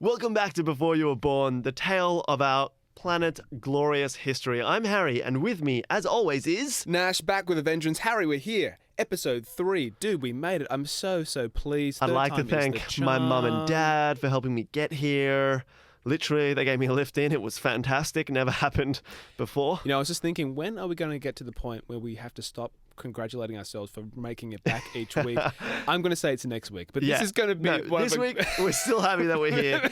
Welcome back to Before You Were Born, the tale of our planet's glorious history. I'm Harry, and with me, as always, is... Nash, back with a vengeance. Harry, we're here. Episode 3. Dude, we made it. I'm so pleased. I'd like to thank my mum and dad for helping me get here. Literally, they gave me a lift in. It was fantastic. Never happened before. You know, I was just thinking, when are we going to get to the point where we have to stop congratulating ourselves for making it back each week? I'm going to say it's next week, but this is going to be... this week, we're still happy that we're here.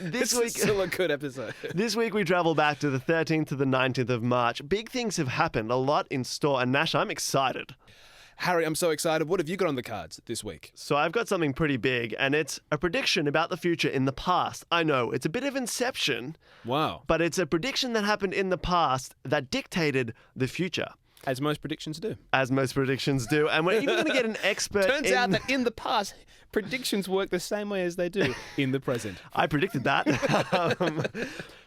This week is still a good episode. This week, we travel back to the 13th to the 19th of March. Big things have happened, a lot in store, and Nash, I'm excited. Harry, I'm so excited. What have you got on the cards this week? So I've got something pretty big, and it's a prediction about the future in the past. I know, it's a bit of Inception. Wow. But it's a prediction that happened in the past that dictated the future. As most predictions do. As most predictions do. And we're even going to get an expert Turns out that in the past, predictions work the same way as they do in the present. I predicted that.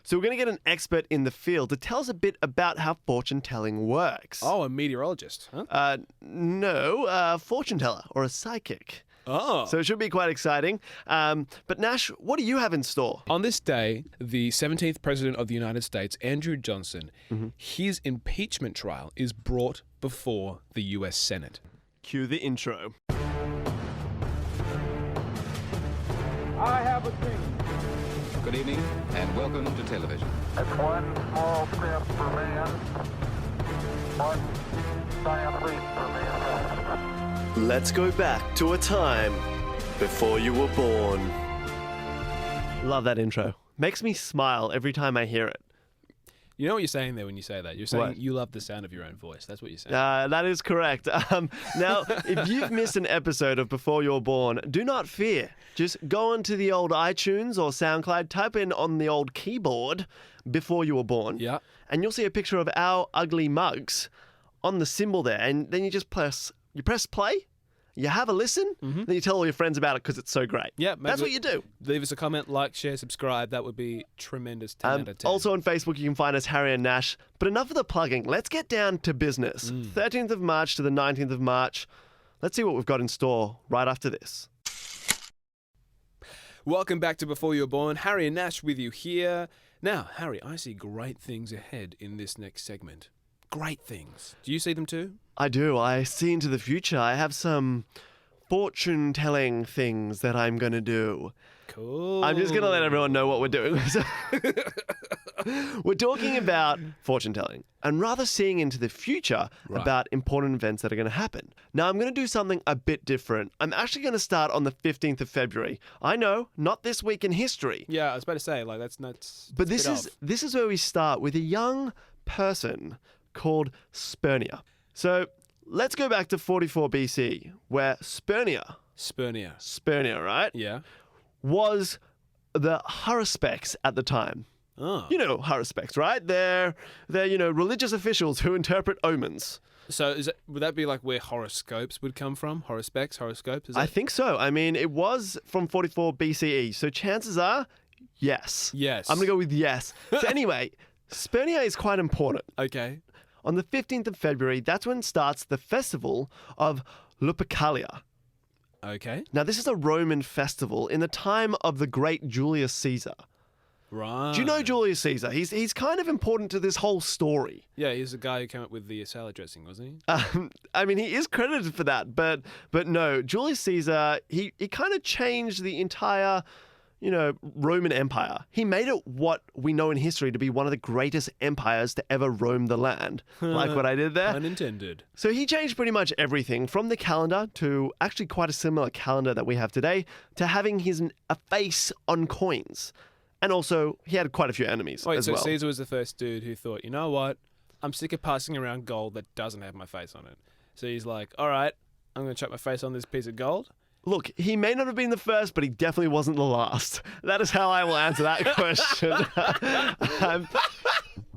So we're going to get an expert in the field to tell us a bit about how fortune-telling works. Oh, a meteorologist, huh? No, fortune teller or a psychic. Oh. So it should be quite exciting. But Nash, what do you have in store? On this day, the 17th President of the United States, Andrew Johnson, his impeachment trial is brought before the US Senate. Cue the intro. I have a dream. Good evening and welcome to television. It's one small step for man, one giant leap for mankind. Let's go back to a time before you were born. Love that intro. Makes me smile every time I hear it. You know what you're saying there when you say that? You're saying What? you love the sound of your own voice. That's what you're saying. That is correct. Now, if you've missed an episode of Before You're Born, do not fear. Just go onto the old iTunes or SoundCloud, type in on the old keyboard Before You Were Born, Yeah. and you'll see a picture of our ugly mugs on the symbol there, and then you just press play. You have a listen, then you tell all your friends about it because it's so great. Yeah, maybe That's what you do. Leave us a comment, like, share, subscribe. That would be tremendous. 10 out of 10. Also on Facebook, you can find us, Harry and Nash. But enough of the plugging. Let's get down to business. 13th of March to the 19th of March. Let's see what we've got in store right after this. Welcome back to Before You Were Born. Harry and Nash with you here. Now, Harry, I see great things ahead in this next segment. Great things. Do you see them too? I do. I see into the future. I have some fortune-telling things that I'm going to do. Cool. I'm just going to let everyone know what we're doing. We're talking about fortune-telling and rather seeing into the future about important events that are going to happen. Now, I'm going to do something a bit different. I'm actually going to start on the 15th of February. I know, not this week in history. Yeah, I was about to say, like, that's nuts. But this is where we start with a young person called Spernia. So let's go back to 44 BC, where Spernia, right, Yeah. was the Haruspecs at the time. Oh. You know Haruspecs, right? They're religious officials who interpret omens. So would that be like where horoscopes would come from? Horospecs? I think so. I mean, it was from 44 BCE, so chances are, yes. Yes. I'm going to go with yes. So anyway, Spernia is quite important. Okay. On the 15th of February, that's when starts the festival of Lupercalia. Okay. Now, this is a Roman festival in the time of the great Julius Caesar. Right. Do you know Julius Caesar? He's kind of important to this whole story. Yeah, he's the guy who came up with the salad dressing, wasn't he? I mean, he is credited for that, but no, Julius Caesar, he kind of changed the entire, Roman Empire. He made it what we know in history to be one of the greatest empires to ever roam the land. Like what I did there? Unintended. So he changed pretty much everything from the calendar to actually quite a similar calendar that we have today to having a face on coins. And also, he had quite a few enemies as well. Caesar was the first dude who thought, you know what? I'm sick of passing around gold that doesn't have my face on it. So he's like, all right, I'm going to chuck my face on this piece of gold. Look, he may not have been the first, but he definitely wasn't the last. That is how I will answer that question.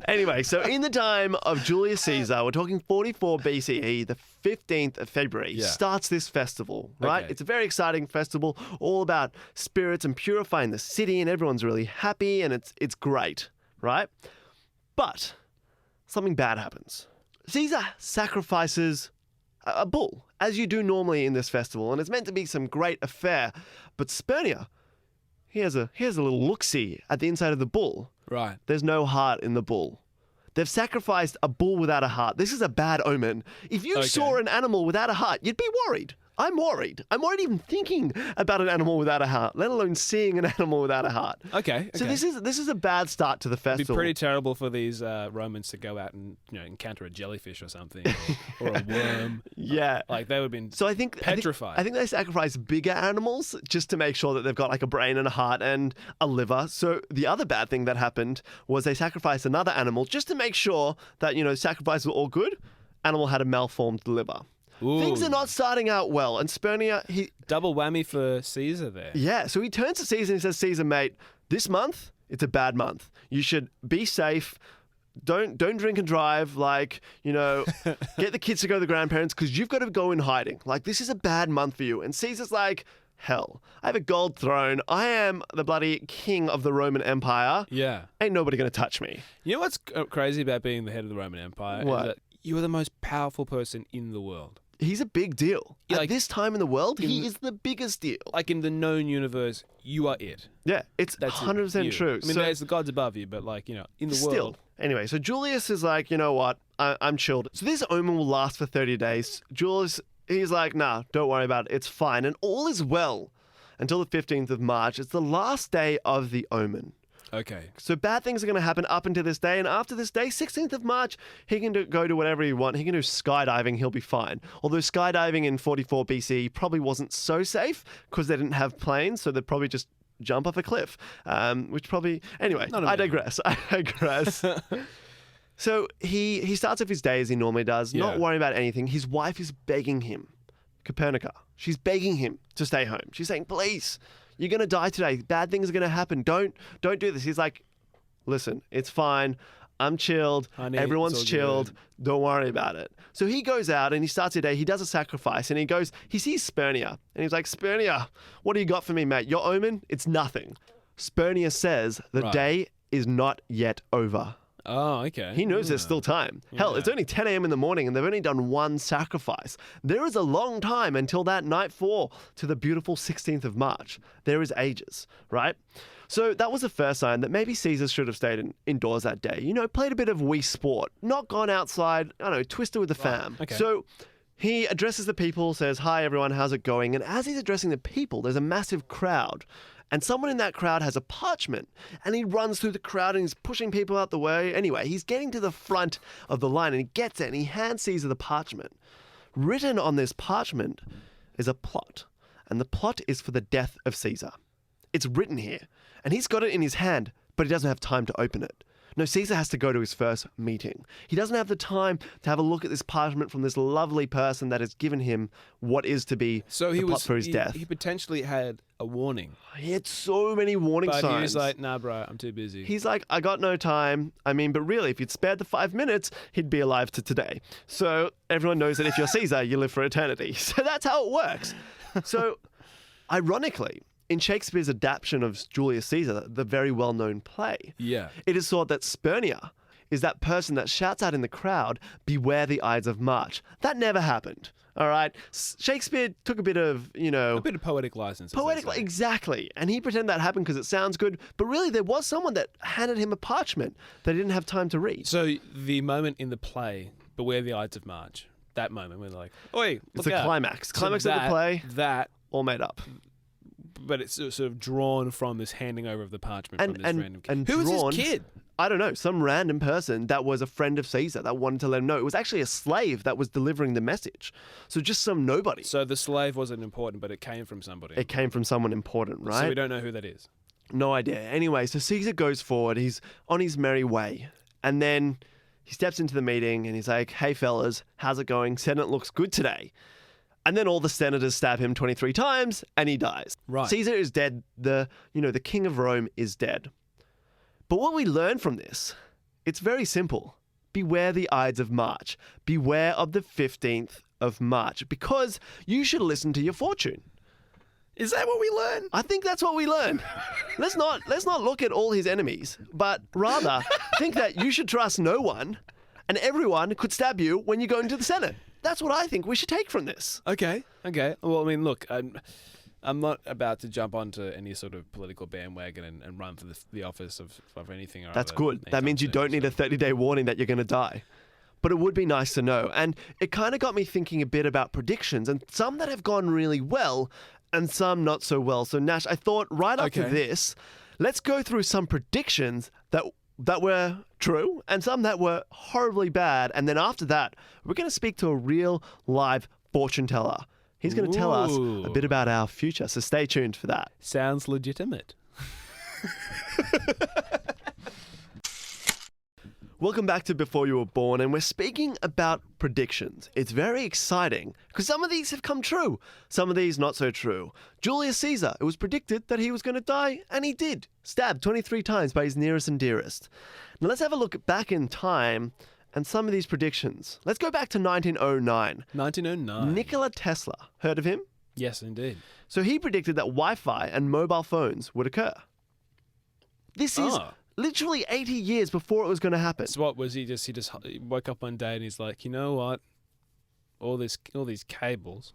Anyway, so in the time of Julius Caesar, we're talking 44 BCE, the 15th of February, starts this festival, right? Okay. It's a very exciting festival, all about spirits and purifying the city, and everyone's really happy, and it's great, right? But something bad happens. Caesar sacrifices a bull, as you do normally in this festival, and it's meant to be some great affair. But Spernia, here's a little look-see at the inside of the bull. Right. There's no heart in the bull. They've sacrificed a bull without a heart. This is a bad omen. If you saw an animal without a heart, you'd be worried. I'm worried. I'm worried even thinking about an animal without a heart, let alone seeing an animal without a heart. Okay. So this is a bad start to the It'd be festival. pretty terrible for these Romans to go out and encounter a jellyfish or something, or a worm. Yeah. Like they would have been So I think petrified. I think they sacrifice bigger animals just to make sure that they've got like a brain and a heart and a liver. So the other bad thing that happened was they sacrificed another animal just to make sure that sacrifices were all good. Animal had a malformed liver. Ooh. Things are not starting out well. And Spurnier, Double whammy for Caesar there. yeah, so he turns to Caesar and he says, Caesar, mate, this month, it's a bad month. You should be safe. Don't drink and drive. Like, get the kids to go to the grandparents because you've got to go in hiding. Like, this is a bad month for you. And Caesar's like, hell, I have a gold throne. I am the bloody king of the Roman Empire. Yeah. Ain't nobody going to touch me. You know what's crazy about being the head of the Roman Empire? What? Is that you are the most powerful person in the world. He's a big deal. Yeah, At like, this time in the world, he is the biggest deal. Like in the known universe, you are it. Yeah, it's That's 100% you. true. I mean, there's the gods above you, but in the Still. world. Anyway, so Julius is like, you know what? I'm chilled. So this omen will last for 30 days. Julius, he's like, nah, don't worry about it. It's fine. And all is well until the 15th of March. It's the last day of the omen. Okay. So bad things are going to happen up until this day. And after this day, 16th of March, he can go to whatever he wants. He can do skydiving. He'll be fine. Although skydiving in 44 BC probably wasn't so safe because they didn't have planes. So they'd probably just jump off a cliff, which probably... Anyway, I digress. So he starts off his day as he normally does, not worrying about anything. His wife is begging him, Copernica. She's begging him to stay home. She's saying, please, you're going to die today. Bad things are going to happen. Don't do this. He's like, listen, it's fine. I'm chilled. Honey, Everyone's it's all chilled. good. Don't worry about it. So he goes out and he starts a day. He does a sacrifice and he sees Spurnier and he's like, Spurnier, what do you got for me, mate? Your omen? It's nothing. Spurnier says the day is not yet over. Oh, okay. He knows there's still time. Hell, it's only 10 a.m. in the morning and they've only done one sacrifice. There is a long time until that nightfall to the beautiful 16th of March. There is ages, right? So that was the first sign that maybe Caesar should have stayed indoors that day. Played a bit of Wii Sport, not gone outside, twisted with the fam. Okay. So he addresses the people, says, hi everyone, how's it going? And as he's addressing the people, there's a massive crowd. And someone in that crowd has a parchment and he runs through the crowd and he's pushing people out the way. Anyway, he's getting to the front of the line and he gets it and he hands Caesar the parchment. Written on this parchment is a plot, and the plot is for the death of Caesar. It's written here and he's got it in his hand, but he doesn't have time to open it. No, Caesar has to go to his first meeting. He doesn't have the time to have a look at this parchment from this lovely person that has given him what is to be the plot for his death. He potentially had a warning. He had so many warning signs. But he was like, nah, bro, I'm too busy. He's like, I got no time. But really, if he'd spared the 5 minutes, he'd be alive to today. So everyone knows that if you're Caesar, you live for eternity. So that's how it works. So ironically, in Shakespeare's adaptation of Julius Caesar, the very well-known play, it is thought that Spurnier is that person that shouts out in the crowd, beware the Ides of March. That never happened. All right. Shakespeare took a bit of, a bit of poetic license. Exactly. And he pretended that happened because it sounds good. But really, there was someone that handed him a parchment that he didn't have time to read. So the moment in the play, beware the Ides of March, that moment we're like, oi, look it's a out. climax. So Climax of the play. That. All made up. But it's sort of drawn from this handing over of the parchment from this random kid. And Who was drawn, this kid? I don't know, some random person that was a friend of Caesar that wanted to let him know. It was actually a slave that was delivering the message. So just some nobody. So the slave wasn't important, but it came from somebody. It came from someone important, right? So we don't know who that is. No idea. Anyway, so Caesar goes forward. He's on his merry way. And then he steps into the meeting and he's like, hey, fellas, how's it going? Senate looks good today. And then all the senators stab him 23 times and he dies. Right. Caesar is dead. The king of Rome is dead. But what we learn from this, it's very simple. Beware the Ides of March. Beware of the 15th of March, because you should listen to your fortune. Is that what we learn? I think that's what we learn. Let's not look at all his enemies, but rather think that you should trust no one and everyone could stab you when you go into the Senate. That's what I think we should take from this. Okay. Well, I mean, look, I'm not about to jump onto any sort of political bandwagon and run for the office of anything. Or That's other good. That anytime means you soon, don't need so. a 30-day warning that you're going to die. But it would be nice to know. And it kind of got me thinking a bit about predictions, and some that have gone really well and some not so well. So, Nash, I thought right after Okay. this, let's go through some predictions that were true and some that were horribly bad. And then after that, we're going to speak to a real live fortune teller. He's going to tell us a bit about our future. So stay tuned for that. Sounds legitimate. Welcome back to Before You Were Born, and we're speaking about predictions. It's very exciting because some of these have come true, some of these not so true. Julius Caesar, it was predicted that he was going to die, and he did. Stabbed 23 times by his nearest and dearest. Now let's have a look back in time and some of these predictions. Let's go back to 1909. 1909. Nikola Tesla, heard of him? Yes, indeed. So he predicted that Wi-Fi and mobile phones would occur. This is literally 80 years before it was going to happen. So what was he just woke up one day and he's like, you know what? All these cables,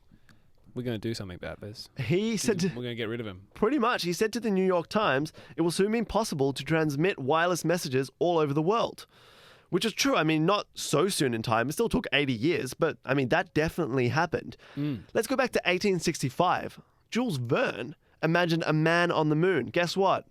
we're going to do something about this. He said We're going to get rid of them. pretty much, he said to the New York Times, it will soon be impossible to transmit wireless messages all over the world. Which is true. I mean, not so soon in time. It still took 80 years, but I mean, that definitely happened. Let's go back to 1865. Jules Verne imagined a man on the moon. Guess what?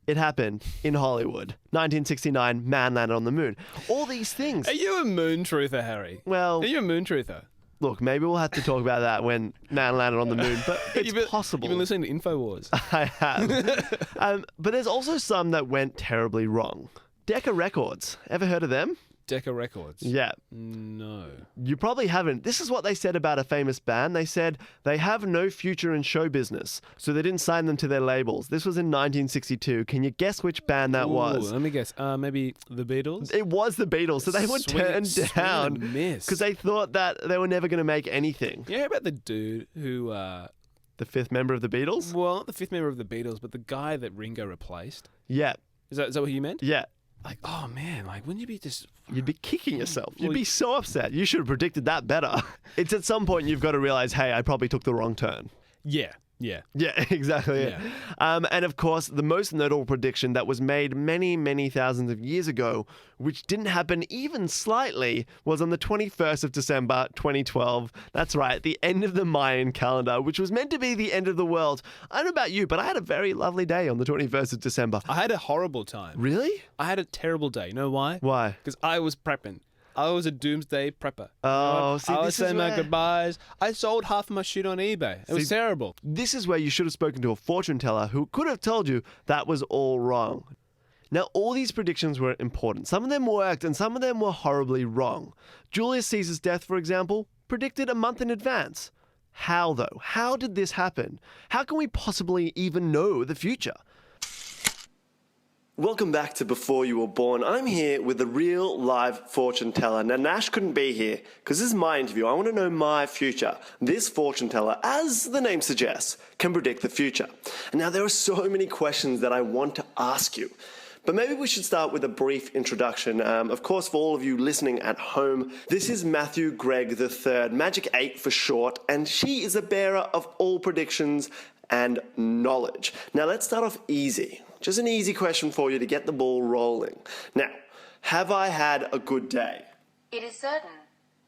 It happened in Hollywood. 1969, man landed on the moon. All these things. Are you a moon truther, Harry? Well, Are you a moon truther? look, maybe we'll have to talk about that when man landed on the moon, but it's possible. You've been listening to InfoWars. I have. But there's also some that went terribly wrong. Decca Records. Ever heard of them? Decca Records. Yeah. No. You probably haven't. This is what they said about a famous band. They said they have no future in show business, so they didn't sign them to their labels. This was in 1962. Can you guess which band that was? Let me guess. Maybe the Beatles? It was the Beatles. So they were turned down because they thought that they were never going to make anything. You know about the dude who... The fifth member of the Beatles? well, not the fifth member of the Beatles, but the guy that Ringo replaced. Yeah. Is that what you meant? Yeah. Like, oh man, like, wouldn't you be just... You'd be kicking yourself. You'd Well, be so upset. You should have predicted that better. It's at some point you've got to realize, hey, I probably took the wrong turn. Yeah. Yeah, exactly. Yeah. And of course, the most notable prediction that was made many, many thousands of years ago, which didn't happen even slightly, was on the 21st of December, 2012. That's right, the end of the Mayan calendar, which was meant to be the end of the world. I don't know about you, but I had a very lovely day on the 21st of December. I had a horrible time. Really? I had a terrible day. You know why? Why? Because I was prepping. I was a doomsday prepper. Oh, see, I was this is saying my where- goodbyes. I sold half of my shit on eBay. It was terrible. This is where you should have spoken to a fortune teller who could have told you that was all wrong. Now, all these predictions were important. Some of them worked and some of them were horribly wrong. Julius Caesar's death, for example, predicted a month in advance. How, though? How did this happen? How can we possibly even know the future? Welcome back to Before You Were Born. I'm here with a real live fortune teller. Now, Nash couldn't be here because this is my interview. I want to know my future. This fortune teller, as the name suggests, can predict the future. And now there are so many questions that I want to ask you. But maybe we should start with a brief introduction. Of course, for all of you listening at home, this is Matthew Gregg III, Magic 8 for short, and she is a bearer of all predictions and knowledge. Now, let's start off easy. Just an easy question for you to get the ball rolling. Now, have I had a good day? It is certain.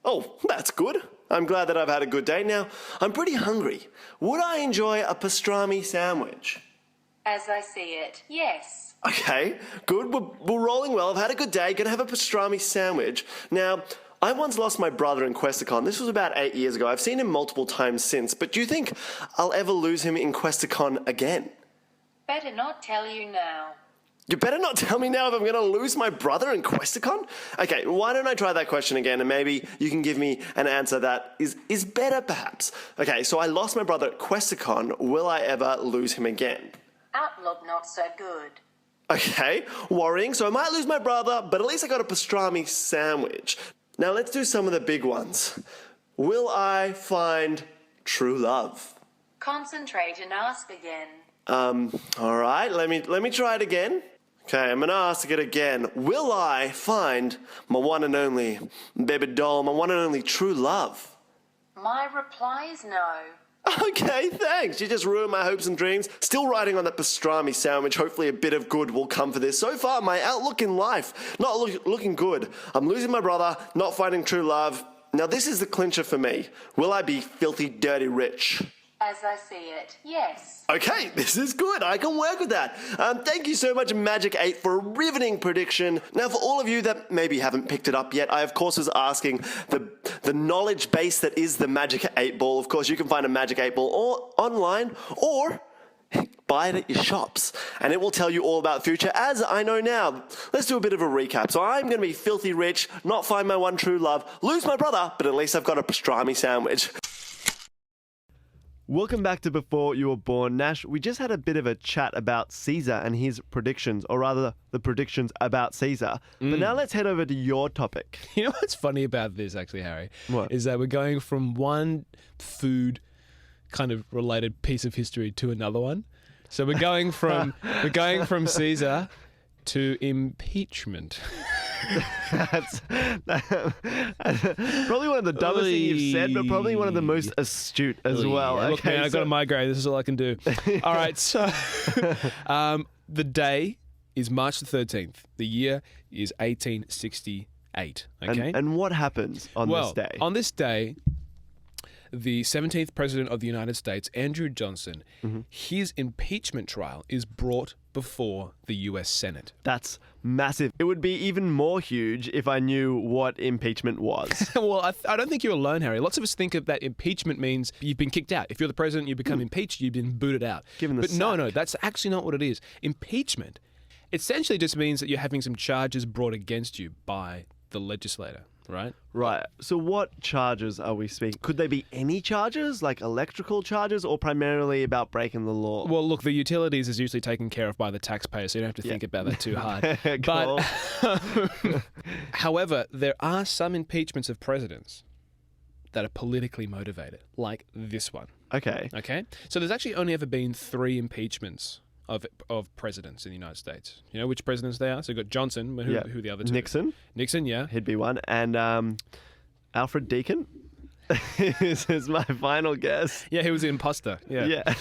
Oh, that's good. I'm glad that I've had a good day. Now, I'm pretty hungry. Would I enjoy a pastrami sandwich? As I see it, yes. Okay, good. We're rolling well. I've had a good day. Gonna have a pastrami sandwich. Now, I once lost my brother in Questacon. This was about 8 years ago. I've seen him multiple times since, but do you think I'll ever lose him in Questacon again? Better not tell you now. You better not tell me now if I'm going to lose my brother in Questacon? Okay, why don't I try that question again and maybe you can give me an answer that is better perhaps. Okay, so I lost my brother at Questacon. Will I ever lose him again? Outlook not so good. Okay, worrying. So I might lose my brother, but at least I got a pastrami sandwich. Now let's do some of the big ones. Will I find true love? Concentrate and ask again. All right, let me try it again. Okay, I'm gonna ask it again. Will I find my one and only baby doll, my one and only true love? My reply is no. Okay, thanks. You just ruined my hopes and dreams. Still riding on that pastrami sandwich. Hopefully a bit of good will come for this. So far, my outlook in life, not looking good. I'm losing my brother, not finding true love. Now this is the clincher for me. Will I be filthy, dirty rich? As I see it, yes. Okay, this is good. I can work with that. Thank you so much, Magic 8, for a riveting prediction. Now, for all of you that maybe haven't picked it up yet, I, of course, was asking the knowledge base that is the Magic 8 ball. Of course, you can find a Magic 8 ball online or buy it at your shops, and it will tell you all about the future, as I know now. Let's do a bit of a recap. So I'm going to be filthy rich, not find my one true love, lose my brother, but at least I've got a pastrami sandwich. Welcome back to Before You Were Born, Nash. We just had a bit of a chat about Caesar and his predictions, or rather the predictions about Caesar. But now let's head over to your topic. You know what's funny about this, actually, Harry? What? Is that we're going from one food kind of related piece of history to another one. So we're going from Caesar to impeachment. That's probably one of the dumbest things you've said, but probably one of the most astute as well. Yeah, look, Okay, man, I've got a migraine. This is all I can do. All right, so the day is March the 13th. The year is 1868. Okay, and what happens on this day? On this day, the 17th President of the United States, Andrew Johnson, his impeachment trial is brought before the US Senate. That's massive. It would be even more huge if I knew what impeachment was. Well, I don't think you're alone, Harry. Lots of us think of that impeachment means you've been kicked out. If you're the president, you become impeached, you've been booted out. Given the But no, sack. that's actually not what it is. Impeachment essentially just means that you're having some charges brought against you by the legislator, right? Right. So what charges are we speaking? Could they be any charges, like electrical charges, or primarily about breaking the law? Well, look, the utilities is usually taken care of by the taxpayer, so you don't have to think about that too hard. Cool. But, however, there are some impeachments of presidents that are politically motivated, like this one. Okay. Okay? So there's actually only ever been 3 impeachments of presidents in the United States. You know which presidents they are? So you've got Johnson, who are the other two? Nixon, yeah. he'd be one. And Alfred Deakin is my final guess. Yeah, he was an imposter. Yeah.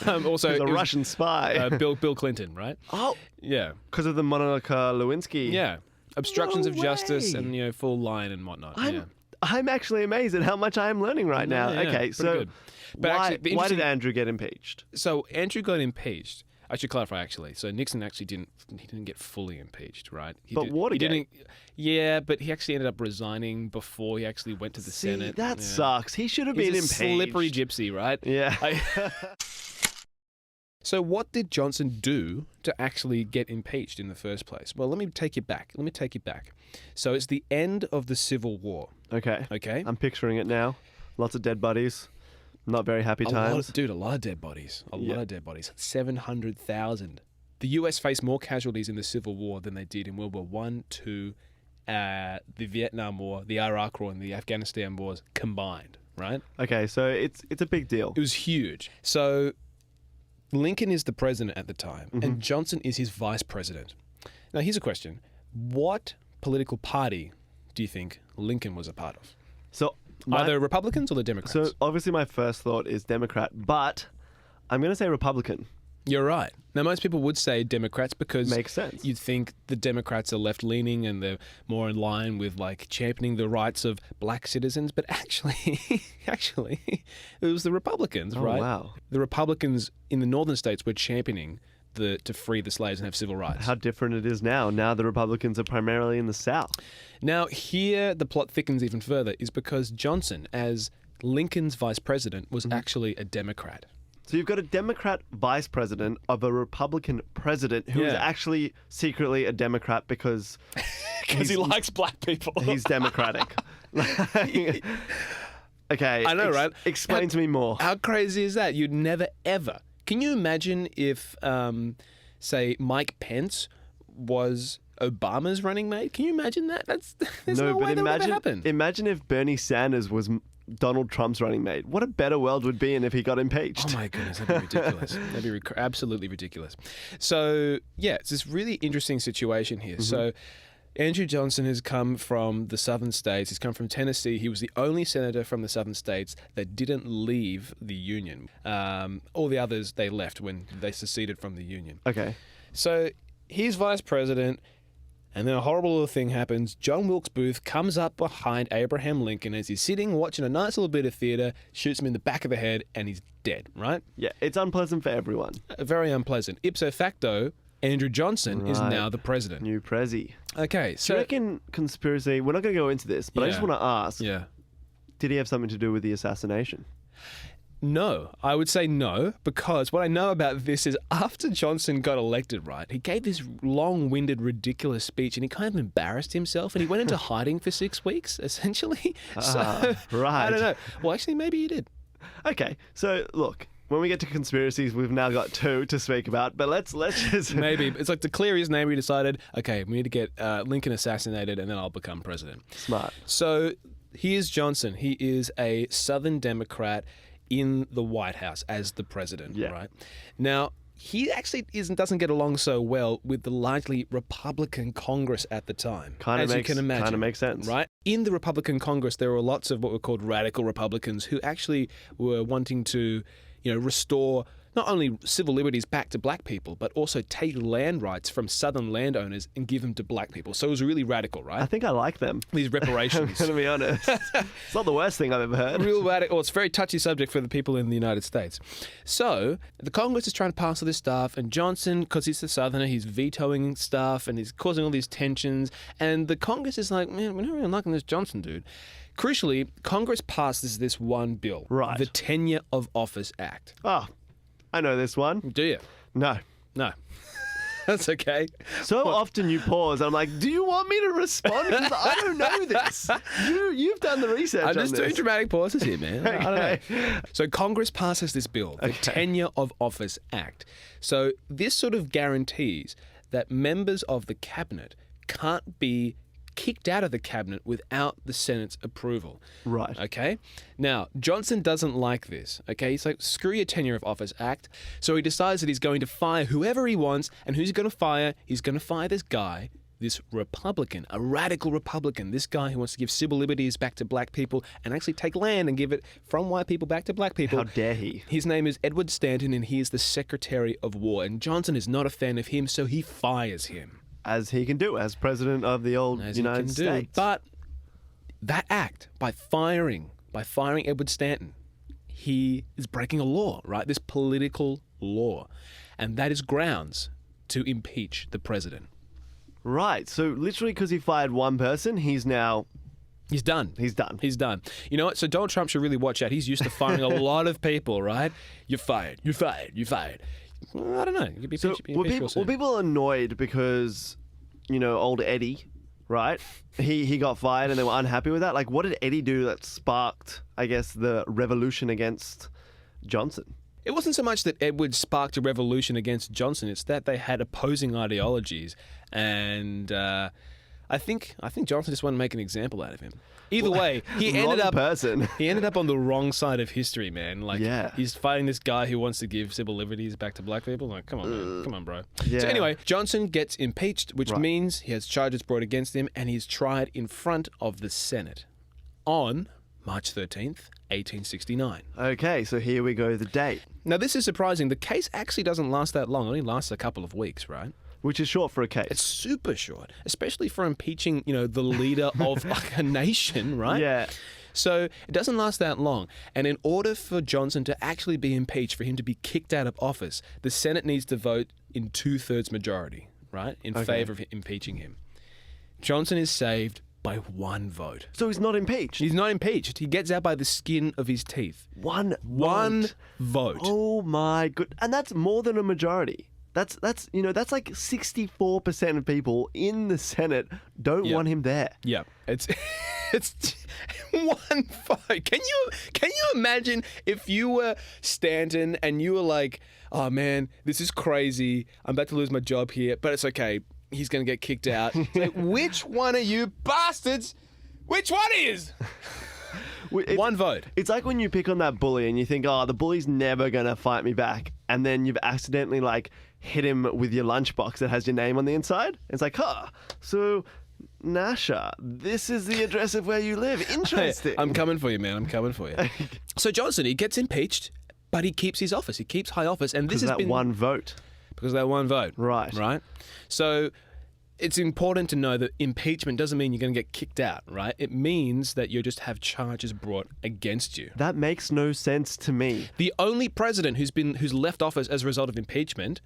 Also, He was a it was, Russian spy. Bill Clinton, right? Oh, Yeah. because of the Monica Lewinsky. Yeah. Obstructions No of justice way. and, full lying and whatnot. I'm actually amazed at how much I am learning right now. Yeah, Okay, pretty so good. But why actually, the did interesting- Andrew get impeached? So Andrew got impeached. I should clarify, actually. So Nixon actually didn't get fully impeached, right? But Watergate. Yeah, but he actually ended up resigning before he actually went to the Senate. That Yeah. sucks. He should have He's been a impeached. slippery gypsy, right? Yeah. So what did Johnson do to actually get impeached in the first place? Well, let me take you back. So it's the end of the Civil War. Okay. Okay? I'm picturing it now. Lots of dead bodies. Not very happy times. A lot of dead bodies. A lot of dead bodies. 700,000. The US faced more casualties in the Civil War than they did in World War I, II, the Vietnam War, the Iraq War, and the Afghanistan wars combined, right? Okay, so it's a big deal. It was huge. So Lincoln is the president at the time, and Johnson is his vice president. Now, here's a question. What political party do you think Lincoln was a part of? So Either Republicans or the Democrats? So obviously my first thought is Democrat, but I'm going to say Republican. You're right. Now, most people would say Democrats because Makes sense. you'd think the Democrats are left-leaning and they're more in line with like championing the rights of black citizens. But actually, it was the Republicans, right? Wow. The Republicans in the northern states were championing to free the slaves and have civil rights. How different it is now. Now the Republicans are primarily in the South. Now, here the plot thickens even further is because Johnson, as Lincoln's vice president, was actually a Democrat. So you've got a Democrat vice president of a Republican president who is Yeah. actually secretly a Democrat because Because he likes black people. he's Democratic. Okay. I know, right? Explain to me more. How crazy is that? You'd never, ever. Can you imagine if, say, Mike Pence was Obama's running mate? Can you imagine that? There's no way that would ever happen. imagine if Bernie Sanders was Donald Trump's running mate. What a better world would be in if he got impeached. Oh my goodness, that'd be ridiculous. That'd be absolutely ridiculous. So, yeah, it's this really interesting situation here. So, Andrew Johnson has come from the southern states. He's come from Tennessee. He was the only senator from the southern states that didn't leave the Union. All the others, they left when they seceded from the Union. Okay. So he's vice president, and then a horrible little thing happens. John Wilkes Booth comes up behind Abraham Lincoln as he's sitting watching a nice little bit of theater, shoots him in the back of the head, and he's dead, right? Yeah, it's unpleasant for everyone. Very unpleasant. Ipso facto, Andrew Johnson is Right. now the president. New Prezi. Okay, Do you so... reckon conspiracy? We're not going to go into this, but I just Yeah. want to ask: Yeah. did he have something to do with the assassination? No, I would say no, because what I know about this is after Johnson got elected, right, he gave this long-winded, ridiculous speech and he kind of embarrassed himself and he went into hiding for 6 weeks, essentially. So, right. I don't know. Well, actually, maybe he did. Okay, so look, when we get to conspiracies, we've now got two to speak about, but let's just Maybe. It's like to clear his name, he decided, okay, we need to get Lincoln assassinated and then I'll become president. Smart. So here's Johnson. He is a Southern Democrat in the White House as the president, Yeah. right? Now, he actually doesn't get along so well with the largely Republican Congress at the time, as you can imagine. Kind of makes sense, right? In the Republican Congress, there were lots of what were called radical Republicans who actually were wanting to, restore not only civil liberties back to black people, but also take land rights from Southern landowners and give them to black people. So it was really radical, right? I think I like them. These I'm reparations. going to be honest. It's not the worst thing I've ever heard. Real radical. Well, it's a very touchy subject for the people in the United States. So the Congress is trying to pass all this stuff, and Johnson, because he's the Southerner, he's vetoing stuff, and he's causing all these tensions. And the Congress is like, man, we're not really liking this Johnson dude. Crucially, Congress passes this one bill, Right. the Tenure of Office Act. Oh, I know this one. Do you? No. No. That's okay. So often you pause, and I'm like, do you want me to respond? Because I don't know this. You've done the research I'm on just doing this. dramatic pauses here, man. I don't Okay. know. So Congress passes this bill, the Tenure of Office Act. So this sort of guarantees that members of the cabinet can't be kicked out of the cabinet without the Senate's approval. Right. Okay? Now, Johnson doesn't like this. Okay? He's like, screw your Tenure of Office Act. So he decides that he's going to fire whoever he wants. And who's he going to fire? He's going to fire this guy, this Republican, a radical Republican, this guy who wants to give civil liberties back to black people and actually take land and give it from white people back to black people. How dare he? His name is Edward Stanton, and he is the Secretary of War. And Johnson is not a fan of him, so he fires him. As he can do, as president of the old As he United can do. States. But that act, by firing Edward Stanton, he is breaking a law, right? This political law. And that is grounds to impeach the president. Right. So literally because he fired one person, he's done. He's done. He's done. He's done. You know what? So Donald Trump should really watch out. He's used to firing a lot of people, right? You're fired. You're fired. You're fired. Well, I don't know. You could be So impeached were real people, soon. were people annoyed because, old Eddie, right? He got fired and they were unhappy with that? Like, what did Eddie do that sparked, I guess, the revolution against Johnson? It wasn't so much that Edward sparked a revolution against Johnson. It's that they had opposing ideologies, and I think Johnson just wanted to make an example out of him. Either way, he ended Wrong up person. He ended up on the wrong side of history, man. Like, Yeah. he's fighting this guy who wants to give civil liberties back to black people. Like, come on, man. Come on, bro. Yeah. So anyway, Johnson gets impeached, which Right. means he has charges brought against him, and he's tried in front of the Senate on March 13th, 1869. Okay, so here we go, the date, Now, this is surprising. The case actually doesn't last that long. It only lasts a couple of weeks, right? which is short for a case. It's super short, especially for impeaching, the leader of like a nation, right? Yeah. So it doesn't last that long. And in order for Johnson to actually be impeached, for him to be kicked out of office, the Senate needs to vote in 2/3 majority, right? In favor of impeaching him. Johnson is saved by one vote. So he's not impeached. He's not impeached. He gets out by the skin of his teeth. One One vote. Oh my good, and that's more than a majority. That's like 64% of people in the Senate don't Yeah. want him there. Yeah, it's one vote. Can you imagine if you were Stanton and you were like, oh man, this is crazy. I'm about to lose my job here, but it's okay. He's gonna get kicked out. It's like, which one of you bastards? Which one is? One vote. It's like when you pick on that bully and you think, oh, the bully's never gonna fight me back, and then you've accidentally hit him with your lunchbox that has your name on the inside. It's like, so Nasha, this is the address of where you live. Interesting. I'm coming for you, man. I'm coming for you. So Johnson, he gets impeached, but he keeps his office. He keeps high office, and this has that been one vote. because of that one vote. Right. Right. So it's important to know that impeachment doesn't mean you're going to get kicked out, right? It means that you just have charges brought against you. That makes no sense to me. The only president who's left office as a result of impeachment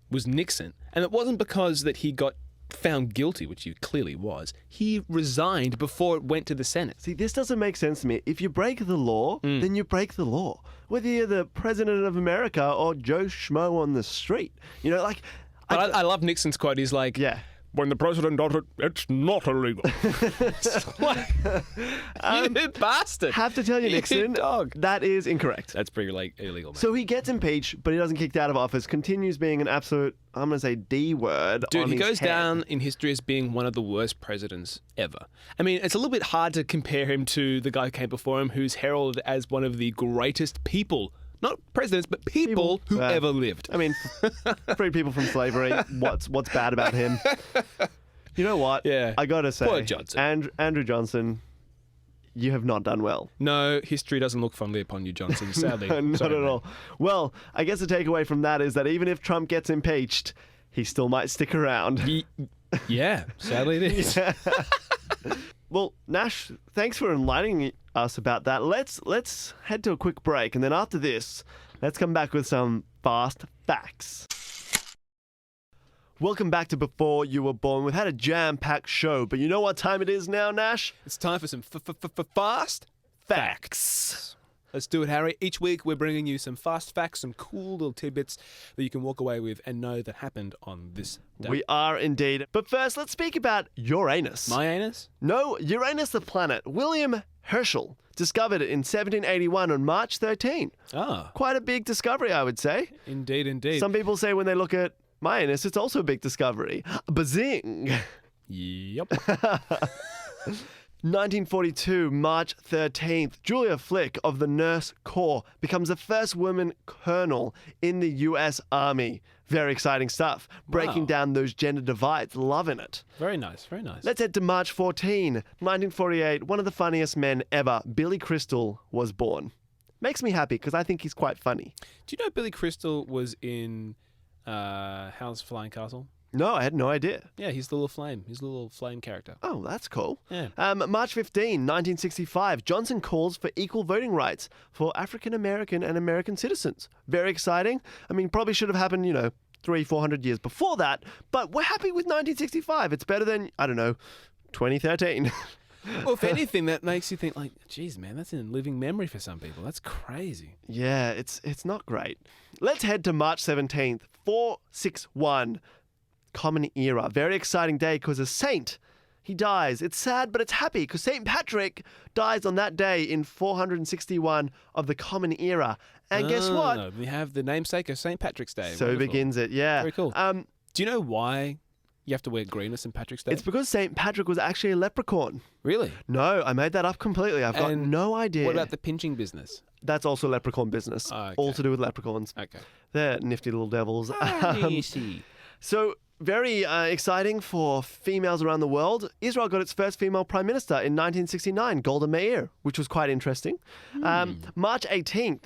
was Nixon, and it wasn't because that he got found guilty, which he clearly was. He resigned before it went to the Senate. See, this doesn't make sense to me. If you break the law, then you break the law. Whether you're the president of America or Joe Schmo on the street. You know, like... But I love Nixon's quote. He's like, Yeah. when the president does it, it's not illegal. It's like, you bastard. Have to tell you, You Nixon, dog. that is incorrect. That's pretty illegal, man. So he gets impeached, but he doesn't kicked out of office, continues being an absolute, I'm going to say D word. Dude, on he his goes head. down in history as being one of the worst presidents ever. I mean, it's a little bit hard to compare him to the guy who came before him, who's heralded as one of the greatest people, not presidents, but people who ever lived. I mean, free people from slavery. What's bad about him? You know what? Yeah. I got to say, Poor Johnson. Andrew Johnson, you have not done well. No, history doesn't look fondly upon you, Johnson, sadly. Not Sorry, at man. all. Well, I guess the takeaway from that is that even if Trump gets impeached, he still might stick around. Yeah, sadly it is. Well, Nash, thanks for enlightening us about that. Let's head to a quick break, and then after this, let's come back with some fast facts. Welcome back to Before You Were Born. We've had a jam-packed show, but you know what time it is now, Nash? It's time for some fast facts. Let's do it, Harry. Each week we're bringing you some fast facts, some cool little tidbits that you can walk away with and know that happened on this day. We are indeed. But first, let's speak about Uranus. My anus? No, Uranus the planet. William Herschel discovered it in 1781 on March 13. Ah, Quite a big discovery, I would say. indeed, indeed. Some people say when they look at my anus, it's also a big discovery. Bazing! Yep. 1942, March 13th, Julia Flick of the Nurse Corps becomes the first woman colonel in the U.S. Army. Very exciting stuff. Breaking Wow. down those gender divides. Loving it. Very nice, very nice. Let's head to March 14, 1948. One of the funniest men ever, Billy Crystal, was born. Makes me happy because I think he's quite funny. Do you know Billy Crystal was in Howl's Flying Castle? No, I had no idea. Yeah, he's the little flame. He's the little flame character. Oh, that's cool. Yeah. March 15, 1965, Johnson calls for equal voting rights for African American and American citizens. Very exciting. I mean, probably should have happened, 300-400 years before that, but we're happy with 1965. It's better than, 2013. Well, if anything, that makes you think like, geez, man, that's in living memory for some people. That's crazy. Yeah, it's not great. Let's head to March 17th, 461. Common Era. Very exciting day because a saint, he dies. It's sad, but it's happy because St. Patrick dies on that day in 461 of the Common Era. And guess what? We have the namesake of St. Patrick's Day. So Wonderful. begins it, yeah. Very cool. Do you know why you have to wear green on St. Patrick's Day? It's because St. Patrick was actually a leprechaun. Really? No, I made that up completely. I've got And no idea. What about the pinching business? That's also leprechaun business. Oh, okay. All to do with leprechauns. Okay. They're nifty little devils. Easy. So, very exciting for females around the world. Israel got its first female prime minister in 1969, Golda Meir, which was quite interesting. March 18th,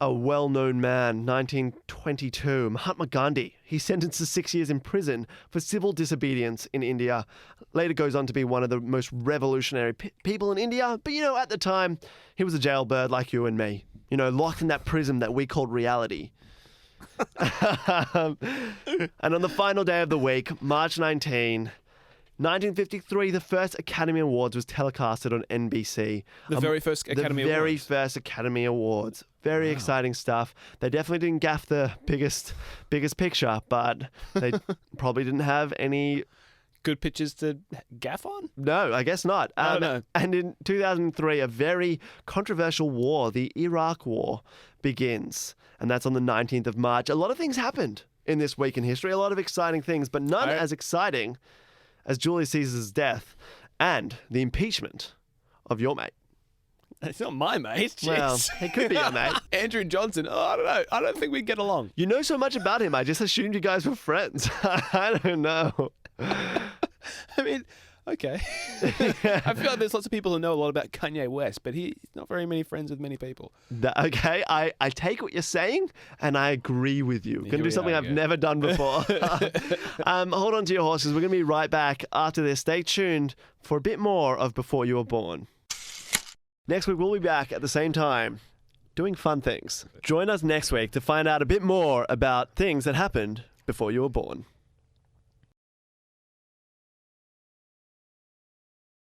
a well-known man, 1922, Mahatma Gandhi. He's sentenced to 6 years in prison for civil disobedience in India. Later goes on to be one of the most revolutionary people in India. But, at the time, he was a jailbird like you and me. Locked in that prison that we called reality. And on the final day of the week, March 19, 1953, the first Academy Awards was telecasted on NBC. The very first Academy The very Awards. first Academy Awards. Very exciting stuff. They definitely didn't gaff the biggest picture, but they probably didn't have any... Good pictures to gaff on? No, I guess not. No. And in 2003, a very controversial war, the Iraq War, begins. And that's on the 19th of March. A lot of things happened in this week in history, a lot of exciting things, but none as exciting as Julius Caesar's death and the impeachment of your mate. It's not my mate. Well, Jeez. it could be your mate. Andrew Johnson. Oh, I don't know. I don't think we'd get along. You know so much about him. I just assumed you guys were friends. I don't know. I mean, Okay. I feel like there's lots of people who know a lot about Kanye West, but he's not very many friends with many people. Okay, I take what you're saying, and I agree with you. Going to do something I've never done before. Hold on to your horses. We're going to be right back after this. Stay tuned for a bit more of Before You Were Born. Next week, we'll be back at the same time doing fun things. Join us next week to find out a bit more about things that happened before you were born.